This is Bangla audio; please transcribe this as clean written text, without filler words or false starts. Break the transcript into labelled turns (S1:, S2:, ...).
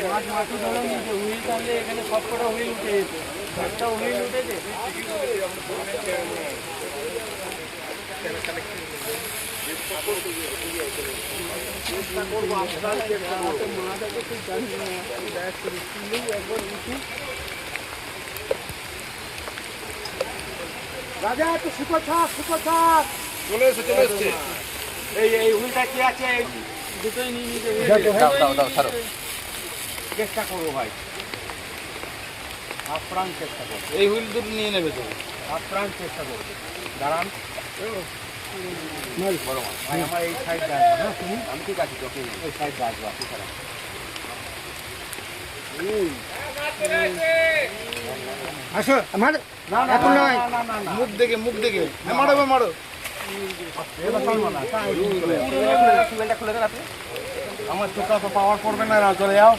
S1: মাটি ধরে নিয়েছে হুইল, তাহলে এখানে সব কটা হুইল উঠে যেত, একটা হুইল উঠেছে। রাজা একটু শুকো ছাপ, শুকো ছাপ
S2: চলে এসছে।
S1: এই হুইলটা কি আছে? দুটোই নিয়ে নিতে চেষ্টা করবো ভাই, আপ্রাণ চেষ্টা করবো।
S2: এই হুইল দুটো নিয়ে নেবে তো,
S1: আপ্রাণ চেষ্টা করবো। দাঁড়ান বড় মাছ ভাই, আমার এই সাইডটা আসবো। হ্যাঁ তুমি, আমি ঠিক আছে, তোকে এই সাইডটা আসবো। আপনি ছাড়া
S3: আসো আমার এখন নয়,
S2: মুখ দেখে মারো মারো।
S1: আমার চোখটা তো পাওয়ার পড়বে না, চলে যাও।